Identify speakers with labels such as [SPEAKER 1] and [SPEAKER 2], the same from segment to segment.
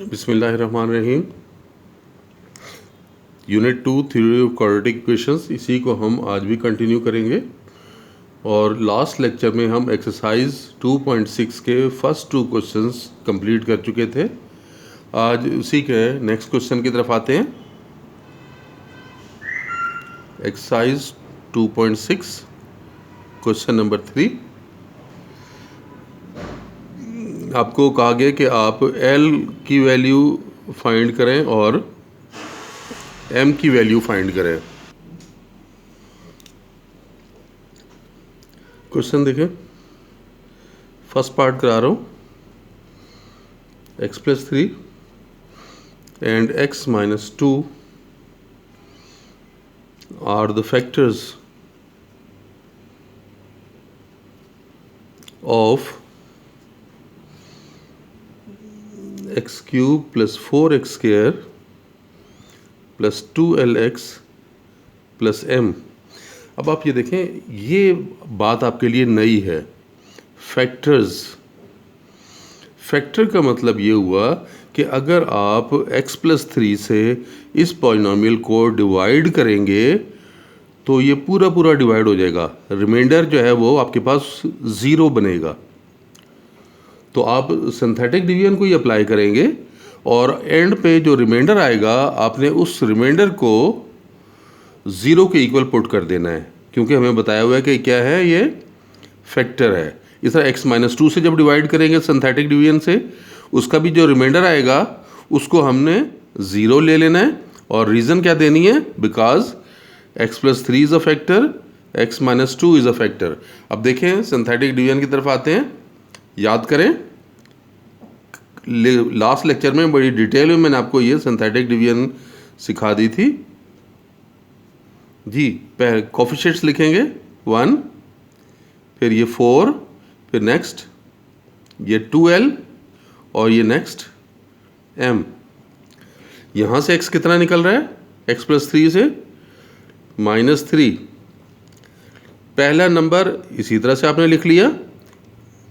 [SPEAKER 1] बिस्मिल्लाहिर्रहमानिर्रहीम। Unit 2 theory of quadratic equations, इसी को हम आज भी कंटिन्यू करेंगे। और लास्ट लेक्चर में हम एक्सरसाइज 2.6 के फर्स्ट 2 क्वेश्चंस कंप्लीट कर चुके थे। आज उसी के नेक्स्ट क्वेश्चन की तरफ आते हैं। Exercise 2.6 question number 3। आपको कहा गया कि आप L की वैल्यू फाइंड करें और M की वैल्यू फाइंड करें। क्वेश्चन देखें, फर्स्ट पार्ट करा रहा हूँ। x+3 and x-2 are the factors of x cube plus 4x square plus 2lx plus m। अब आप ये देखें, ये बात आपके लिए नई है। फैक्टर्स, फैक्टर का मतलब ये हुआ कि अगर आप x+3 से इस पॉलिनॉमियल को डिवाइड करेंगे तो ये पूरा पूरा डिवाइड हो जाएगा। रिमाइंडर जो है वो आपके पास 0 बनेगा। तो आप सिंथेटिक डिवीजन को ही अप्लाई करेंगे और एंड पे जो रिमाइंडर आएगा आपने उस रिमाइंडर को 0 के इक्वल पुट कर देना है, क्योंकि हमें बताया हुआ है कि क्या है, ये फैक्टर है। इस तरह x-2 से जब डिवाइड करेंगे सिंथेटिक डिवीजन से, उसका भी जो रिमाइंडर आएगा उसको हमने 0 ले लेना है। और रीज़न क्या देनी है, because x+3 is a factor, x-2 is a factor. अब देखें सिंथेटिक डिवीजन की तरफ आते हैं। याद करें, लास्ट लेक्चर में बड़ी डिटेल में मैंने आपको ये सिंथेटिक डिवीजन सिखा दी थी जी। पहले कोफिशिएंट्स लिखेंगे 1, फिर ये 4, फिर नेक्स्ट ये 2l और ये नेक्स्ट m। यहाँ से x कितना निकल रहा है, x+3 से -3। पहला नंबर इसी तरह से आपने लिख लिया,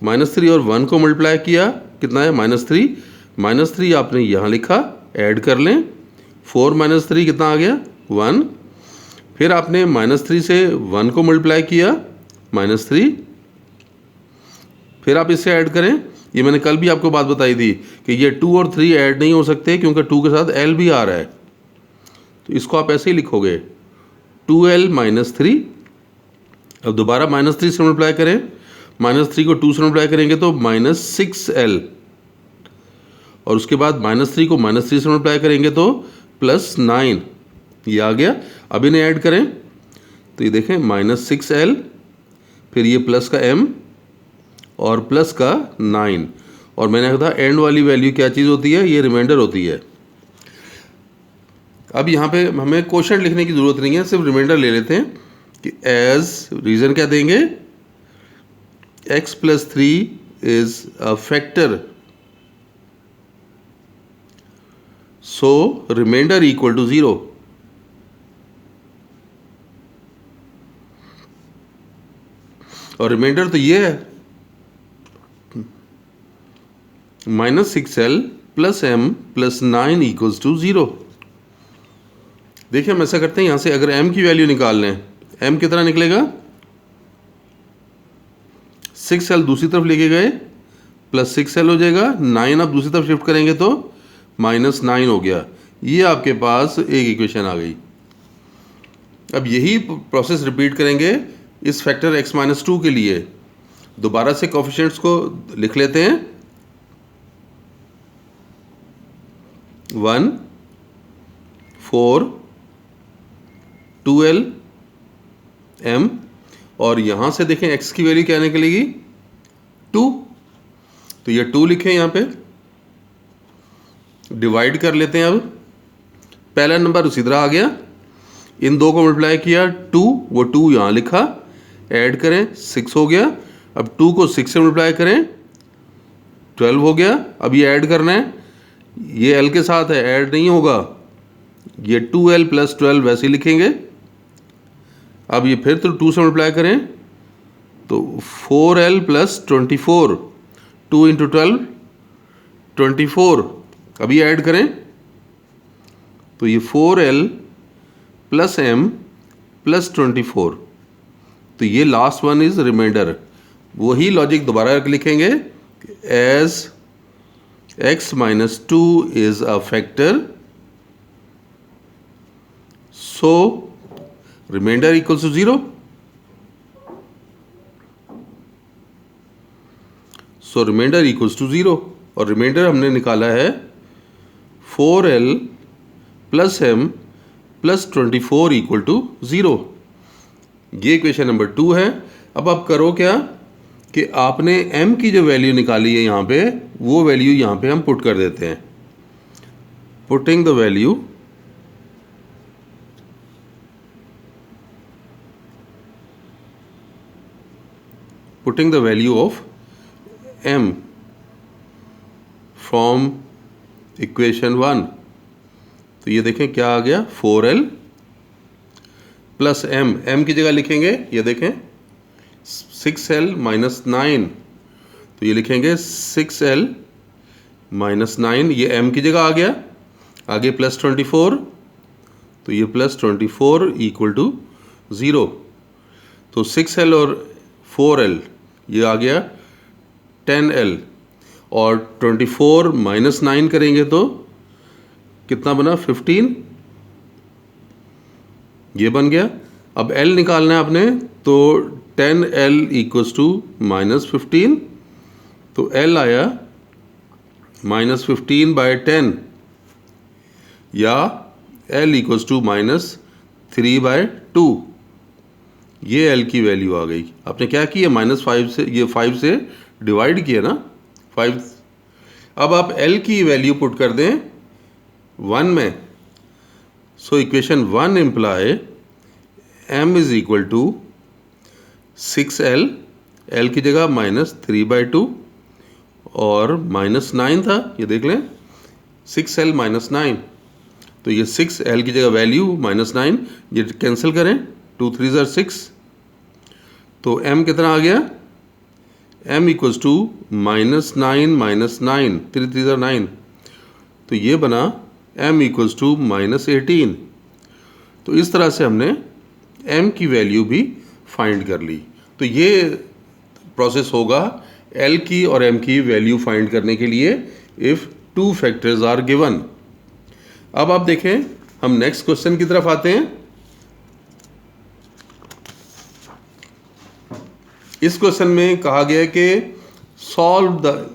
[SPEAKER 1] -3 और 1 को मल्टीप्लाई किया, कितना है -3। -3 आपने यहाँ लिखा, ऐड कर लें। 4 - 3 कितना आ गया, 1। फिर आपने -3 से 1 को मल्टीप्लाई किया, -3। फिर आप इससे ऐड करें। ये मैंने कल भी आपको बात बताई थी कि ये 2 और 3 ऐड नहीं हो सकते, क्योंकि 2 के साथ l भी आ रहा है। तो इसको आप ऐसे ही लिखोगे, 2l - 3। अब दोबारा -3 से मल्टीप्लाई करें, -3 को 2 से मल्टीप्लाई करेंगे तो -6l, और उसके बाद -3 को -3 से मल्टीप्लाई करेंगे तो +9। ये आ गया। अब इन्हें ऐड करें तो ये देखें, -6l, फिर ये प्लस का m और प्लस का 9। और मैंने कहा था एंड वाली वैल्यू क्या चीज़ होती है, ये रिमाइंडर होती है। अब यहाँ पे हमें क्वोशंट लिखने की ज़रूरत नहीं है, सिर्फ रिमाइंडर ले लेते हैं कि एज रीज़न क्या देंगे, x+3 is a factor, so remainder equal to 0। और रिमाइंडर तो ये है, -6l + m + 9 equals to 0। देखिए हम ऐसा करते हैं, यहाँ से अगर m की वैल्यू निकाल लें, m कितना निकलेगा, 6l दूसरी तरफ लेके गए +6l हो जाएगा। 9 आप दूसरी तरफ शिफ्ट करेंगे तो -9 हो गया। ये आपके पास एक इक्वेशन आ गई। अब यही प्रोसेस रिपीट करेंगे इस फैक्टर x-2 के लिए। दोबारा से कोफिशिएंट्स को लिख लेते हैं, 1, 4, 2l, m। और यहाँ से देखें x की वैल्यू क्या निकलेगी, 2। तो ये 2 लिखें, यहाँ पे डिवाइड कर लेते हैं। अब पहला नंबर उसी तरह आ गया, इन 2 को मल्टीप्लाई किया, 2, वो 2 यहाँ लिखा, ऐड करें 6 हो गया। अब 2 को 6 से मल्टीप्लाई करें, 12 हो गया। अब ये ऐड करना है, ये l के साथ है, ऐड नहीं होगा, ये 2l + 12 वैसे ही लिखेंगे। अब ये फिर तो 2 से मल्टीप्लाई करें तो 4l + 24, 2 × 12 24, अभी ऐड करें तो ये 4L प्लस M प्लस 24, तो ये लास्ट वन इज रिमाइंडर। वही लॉजिक दोबारा लिखेंगे, as x minus 2 is a factor, so remainder equals to 0। So remainder equals to 0, और रिमाइंडर हमने निकाला है 4L plus M plus 24 equal to 0। ये इक्वेशन नंबर 2 है। अब आप करो क्या कि आपने M की जो वैल्यू निकाली है यहाँ पे, वो वैल्यू यहाँ पे हम पुट कर देते हैं। Putting the value of M from equation 1, तो ये देखें क्या आ गया, 4L प्लस M की जगह लिखेंगे, ये देखें 6L माइनस 9, तो ये लिखेंगे 6L माइनस 9, ये M की जगह आ गया। आगे प्लस 24, तो ये प्लस 24 इक्वल टू 0। तो 6L और 4L ये आ गया 10L, और 24 माइनस 9 करेंगे तो कितना बना, 15, ये बन गया। अब L निकालना है आपने, तो 10L इक्वल्स टू माइनस 15, तो L आया माइनस 15 बाय 10, या L equals to minus 3 by 2। ये L की वैल्यू आ गई। आपने क्या किया, माइनस 5 से, ये 5 से डिवाइड किया ना, 5। अब आप L की वैल्यू पुट कर दें 1 में, so equation 1 imply M is equal to 6L, L की जगह माइनस 3 बाई 2, और माइनस 9 था, ये देख लें 6L माइनस 9, तो ये 6L की जगह वैल्यू माइनस 9, ये कैंसिल करें, 2 3 6, तो M कितना आ गया, M equals to minus 9 minus 9, 3 3 9, तो ये बना M इक्वल्स टू माइनस 18। तो इस तरह से हमने M की वैल्यू भी फाइंड कर ली। तो ये प्रोसेस होगा L की और M की वैल्यू फाइंड करने के लिए, इफ़ 2 फैक्टर्स आर गिवन। अब आप देखें, हम नेक्स्ट क्वेश्चन की तरफ आते हैं। इस क्वेश्चन में कहा गया है कि solve the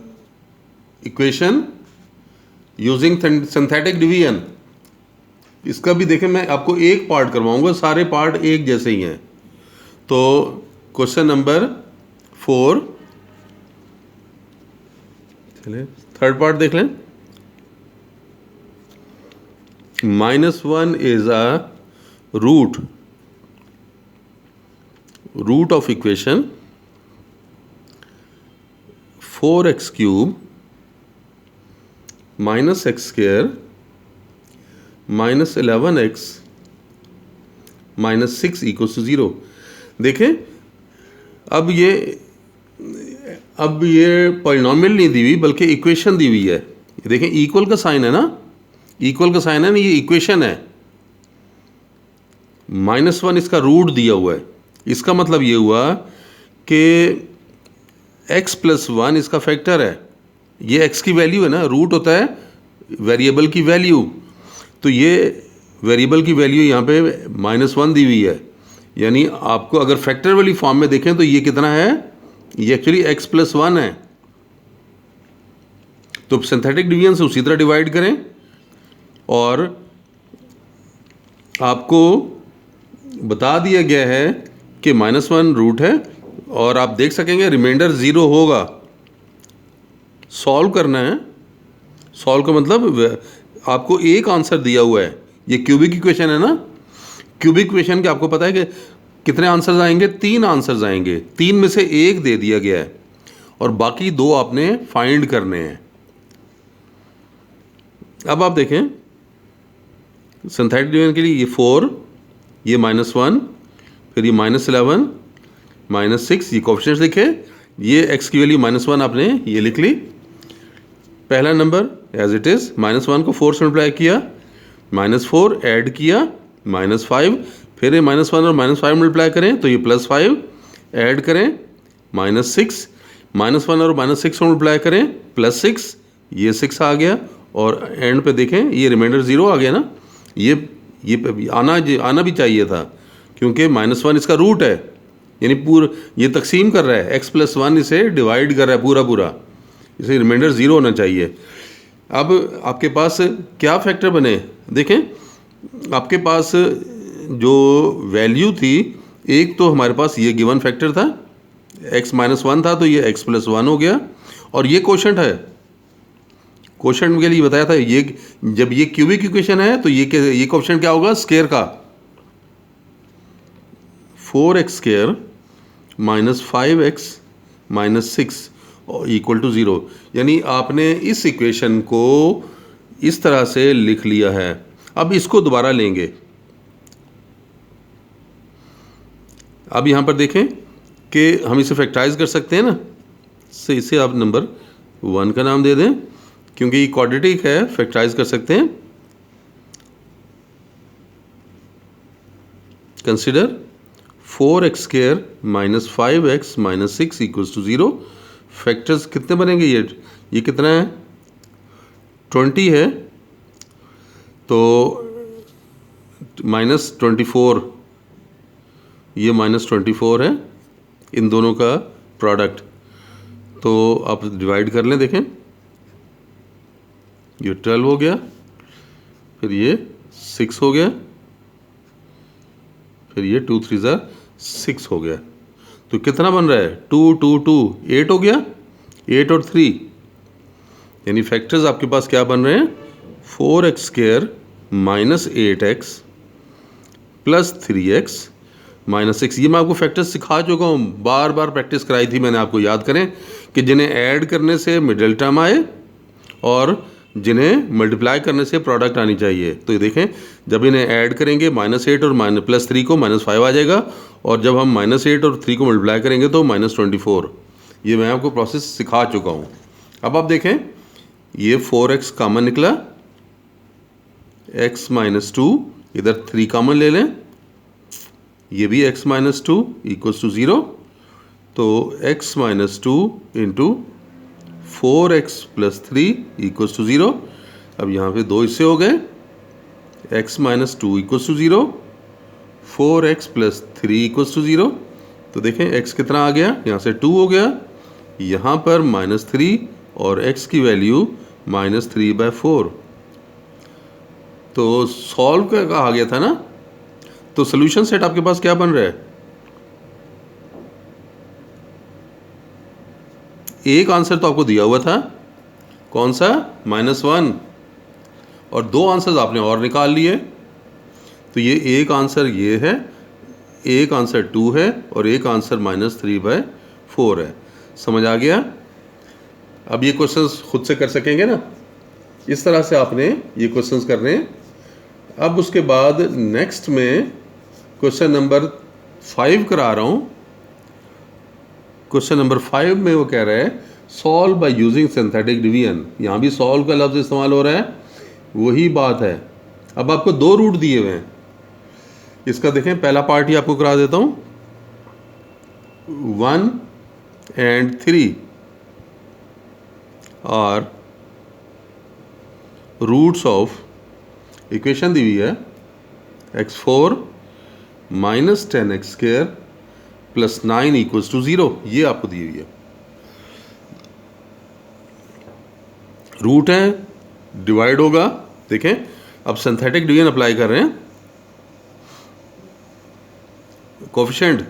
[SPEAKER 1] equation using synthetic division. इसका भी देखें, मैं आपको एक पार्ट करवाऊंगा, सारे पार्ट एक जैसे ही हैं। तो क्वेश्चन नंबर 4, चलिए थर्ड पार्ट देख लें। -1 is a root of equation 4x cube minus x square minus 11x minus 6 equals to 0। देखें, अब ये पॉलिनॉमियल नहीं दी हुई, बल्कि इक्वेशन दी हुई है। देखें, इक्वल का साइन है ना, इक्वल का साइन है ना, ये इक्वेशन है। -1 इसका रूट दिया हुआ है, इसका मतलब ये हुआ कि x प्लस 1 इसका फैक्टर है। ये x की वैल्यू है ना, रूट होता है वेरिएबल की वैल्यू, तो ये वेरिएबल की वैल्यू यहाँ पे -1 दी हुई है। यानी आपको अगर फैक्टर वाली फॉर्म में देखें तो ये कितना है, ये एक्चुअली x प्लस 1 है। तो सिंथेटिक डिवीजन से उसी तरह डिवाइड करें, और आपको बता दिया गया है कि -1 रूट है, और आप देख सकेंगे रिमाइंडर 0 होगा। सॉल्व करना है, सॉल्व का मतलब आपको एक आंसर दिया हुआ है। ये क्यूबिक इक्वेशन है ना, क्यूबिक इक्वेशन के आपको पता है कि कितने आंसर्स आएंगे, 3 आंसर्स आएंगे। 3 में से 1 दे दिया गया है, और बाकी 2 आपने फाइंड करने हैं। अब आप देखें, सिंथेटिक डिवीजन के लिए ये 4, ये -1, फिर ये -11, -6, ये कोएफिशिएंट्स लिखे। ये x की वैल्यू -1 आपने ये लिख ली, पहला नंबर। एज इट इज़, -1 को 4 से मल्टीप्लाई किया, -4 ऐड किया, -5, फिर ये -1 और -5 मल्टीप्लाई करें तो ये +5, ऐड करें -6, -1 और -6 को मल्टीप्लाई करें +6, ये 6 आ गया, और एंड पे देखें ये रिमाइंडर 0 आ गया ना। ये आना भी चाहिए था, क्योंकि -1 इसका रूट है, यानी ये तकसीम कर रहा है, x+1 इसे डिवाइड कर रहा है पूरा, इसे रिमाइंडर 0 होना चाहिए। अब आपके पास क्या फैक्टर बने, देखें आपके पास जो वैल्यू थी, एक तो हमारे पास ये गिवन फैक्टर था, x-1 था तो ये x+1 हो गया, और ये कोशेंट है, कोशेंट के लिए बताया था, ये जब ये क्यूबिक इक्वेशन है तो ये कोशेंट क्या होगा, स्क्वायर का, 4x² - 5x - 6 = 0। यानी आपने इस इक्वेशन को इस तरह से लिख लिया है। अब इसको दोबारा लेंगे। अब यहाँ पर देखें कि हम इसे फैक्टराइज कर सकते हैं ना, इसे आप नंबर 1 का नाम दे दें, क्योंकि ये क्वाड्रेटिक है, फैक्टराइज कर सकते हैं। Consider 4x² - 5x - 6 = 0। फैक्टर्स कितने बनेंगे, ये कितना है, 20 है, तो -24, ये -24 है, इन दोनों का प्रोडक्ट, तो आप डिवाइड कर लें, देखें ये 12 हो गया, फिर ये 6 हो गया, फिर ये 2 3 6 हो गया, तो कितना बन रहा है, 2 2 2 8 हो गया, 8 और 3, यानी फैक्टर्स आपके पास क्या बन रहे हैं, 4x² - 8x + 3x - 6। ये मैं आपको फैक्टर्स सिखा चुका हूँ, बार बार प्रैक्टिस कराई थी मैंने आपको, याद करें कि जिन्हें ऐड करने से मिडिल टर्म आए और जिन्हें मल्टीप्लाई करने से प्रोडक्ट आनी चाहिए। तो ये देखें, जब इन्हें ऐड करेंगे -8 और +3 को -5 आ जाएगा, और जब हम -8 और 3 को मल्टीप्लाई करेंगे तो -24। ये मैं आपको प्रोसेस सिखा चुका हूँ। अब आप देखें, ये 4x कॉमन निकला, x - 2, इधर 3 कॉमन ले लें, ये भी x - 2 = 0, तो x - 2 × 4x + 3 = 0। अब यहाँ पे 2 हिस्से हो गए, x - 2 = 0, 4x + 3 = 0। तो देखें x कितना आ गया, यहाँ से 2 हो गया, यहाँ पर -3, और x की वैल्यू -3/4। तो सॉल्व का कहा गया था ना, तो सोल्यूशन सेट आपके पास क्या बन रहा है, एक आंसर तो आपको दिया हुआ था, कौन सा, -1, और 2 आंसर्स आपने और निकाल लिए, तो ये एक आंसर ये है, एक आंसर 2 है, और एक आंसर -3/4 है। समझ आ गया। अब ये क्वेश्चंस खुद से कर सकेंगे ना, इस तरह से आपने ये क्वेश्चंस करने। अब उसके बाद नेक्स्ट में क्वेश्चन नंबर 5 करा रहा हूँ। क्वेश्चन नंबर 5 में वो कह रहा है solve by using synthetic division. यहाँ भी सॉल्व का लफ्ज़ इस्तेमाल हो रहा है, वही बात है। अब आपको 2 रूट दिए हुए हैं, इसका देखें, पहला पार्ट ही आपको करा देता हूँ। 1 and 3 are roots of equation दी हुई है x4 - 10x² + 9 = 0। ये आपको दी हुई है, रूट है, डिवाइड होगा। देखें, अब सिंथेटिक डिवीजन अप्लाई कर रहे हैं। कोफिशिएंट,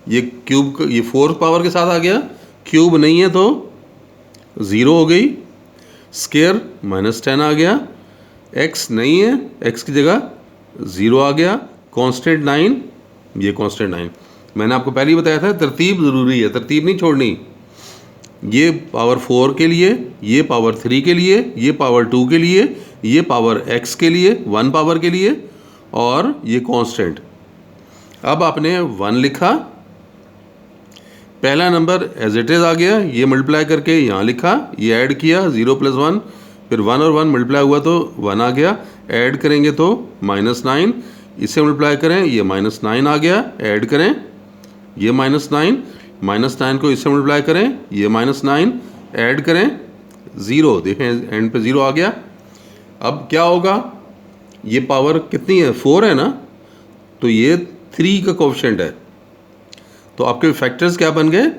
[SPEAKER 1] ये क्यूब, ये 4 पावर के साथ आ गया, क्यूब नहीं है तो 0 हो गई, स्क्वायर -10 आ गया, x नहीं है, x की जगह 0 आ गया, कांस्टेंट 9, ये कांस्टेंट 9। मैंने आपको पहले ही बताया था तरतीब ज़रूरी है, तरतीब नहीं छोड़नी। ये पावर 4 के लिए, ये पावर 3 के लिए, ये पावर 2 के लिए, ये पावर x के लिए, 1 पावर के लिए, और ये कांस्टेंट। अब आपने 1 लिखा, पहला नंबर एज इट इज़ आ गया, ये मल्टीप्लाई करके यहाँ लिखा, ये ऐड किया, 0 + 1 फिर 1 और 1 मल्टीप्लाई हुआ तो 1 आ गया, ऐड करेंगे तो -9, इसे मल्टीप्लाई करें ये -9 आ गया, ऐड करें ये -9 को इससे मल्टीप्लाई करें ये -9, ऐड करें 0, देखें एंड पे 0 आ गया। अब क्या होगा, ये पावर कितनी है, 4 है ना, तो ये 3 का कोएफिशिएंट है। तो आपके फैक्टर्स क्या बन गए,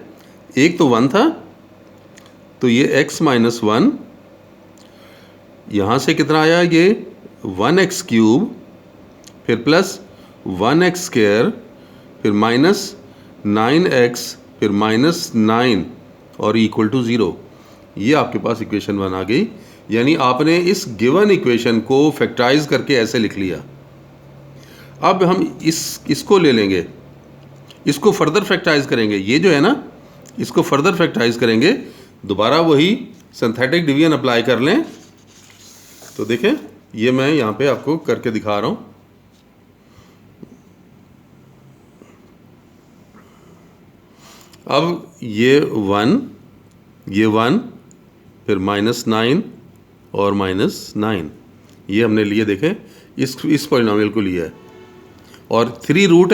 [SPEAKER 1] एक तो 1 था तो ये x - 1, यहाँ से कितना आया ये 1x³, फिर प्लस 1x², फिर -9x, फिर -9 और इक्वल टू 0। ये आपके पास इक्वेशन 1 आ गई। यानी आपने इस गिवन इक्वेशन को फैक्टराइज करके ऐसे लिख लिया। अब हम इसको ले लेंगे, इसको फर्दर फैक्टराइज करेंगे, ये जो है ना इसको फर्दर फैक्टराइज करेंगे, दोबारा वही सिंथेटिक डिवीजन अप्लाई कर लें। तो देखें ये मैं यहाँ पे आपको करके दिखा रहा हूँ। अब ये 1 फिर -9 और -9 ये हमने लिए, देखें इस पॉलिनोमियल को लिया है, और 3 रूट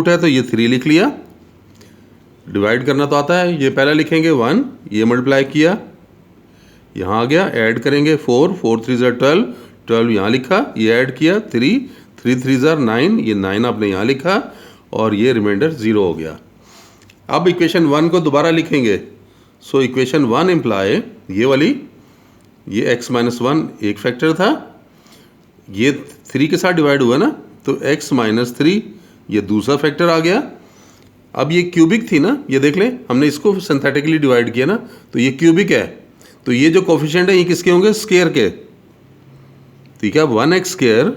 [SPEAKER 1] है तो ये 3 लिख लिया। डिवाइड करना तो आता है, ये पहला लिखेंगे 1, ये मल्टीप्लाई किया यहाँ आ गया, ऐड करेंगे 4 3 12, 12 यहाँ लिखा, ये ऐड किया 3 3 9, ये 9 आपने यहाँ लिखा, और ये रिमाइंडर 0 हो गया। अब इक्वेशन 1 को दोबारा लिखेंगे। सो इक्वेशन 1 इम्प्लाई ये वाली, ये x - 1 एक फैक्टर था, ये 3 के साथ डिवाइड हुआ ना, तो x - 3 ये दूसरा फैक्टर आ गया। अब ये क्यूबिक थी ना, ये देख लें हमने इसको सिंथेटिकली डिवाइड किया ना, तो ये क्यूबिक है, तो ये जो कोफिशिएंट है ये किसके होंगे, स्क्वायर के। ठीक है, 1x²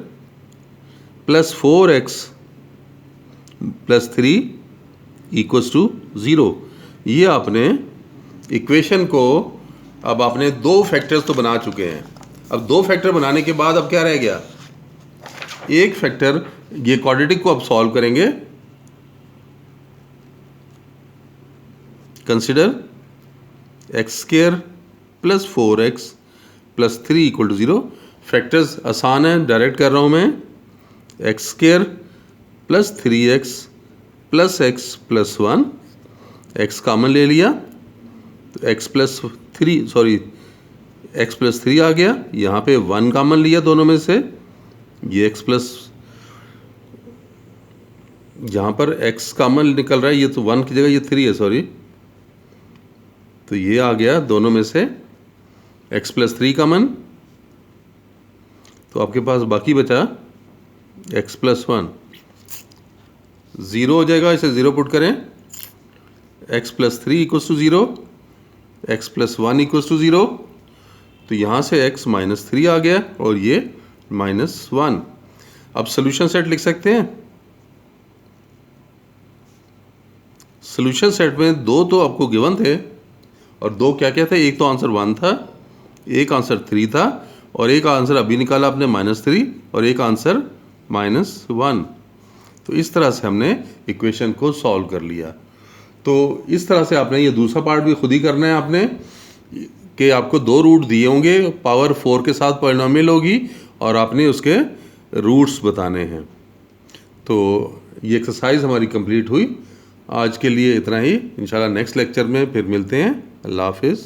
[SPEAKER 1] plus 4x plus 3 equals to 0। ये आपने इक्वेशन को, अब आपने 2 फैक्टर्स तो बना चुके हैं। अब 2 फैक्टर बनाने के बाद अब क्या रह गया, एक फैक्टर, ये क्वाड्रेटिक को अब सॉल्व करेंगे। Consider x² plus 4x plus 3 equal to 0। Factors आसान है, डायरेक्ट कर रहा हूँ मैं। x² plus 3x plus x plus 1, x common ले लिया तो x प्लस 3 आ गया, यहाँ पे 1 कॉमन लिया दोनों में से, ये x प्लस, यहाँ पर x कॉमन निकल रहा है, ये तो 1 की जगह ये 3 है, सॉरी, तो ये आ गया दोनों में से x प्लस 3 कॉमन, तो आपके पास बाकी बचा x प्लस 1, 0 हो जाएगा, इसे 0 पुट करें, x plus 3 equals to 0, x plus 1 equals to 0, तो यहाँ से x - 3 आ गया और ये -1। अब सोल्यूशन सेट लिख सकते हैं। सोल्यूशन सेट में 2 तो आपको गिवन थे, और 2 क्या क्या थे, एक तो आंसर 1 था, एक आंसर 3 था, और एक आंसर अभी निकाला आपने -3, और एक आंसर -1। तो इस तरह से हमने इक्वेशन को सॉल्व कर लिया। तो इस तरह से आपने ये दूसरा पार्ट भी खुद ही करना है आपने, कि आपको 2 रूट दिए होंगे, पावर 4 के साथ पॉलिनोमियल होगी, और आपने उसके रूट्स बताने हैं। तो ये एक्सरसाइज हमारी कंप्लीट हुई। आज के लिए इतना ही, इंशाल्लाह नेक्स्ट लेक्चर में फिर मिलते हैं। अल्लाह हाफिज़।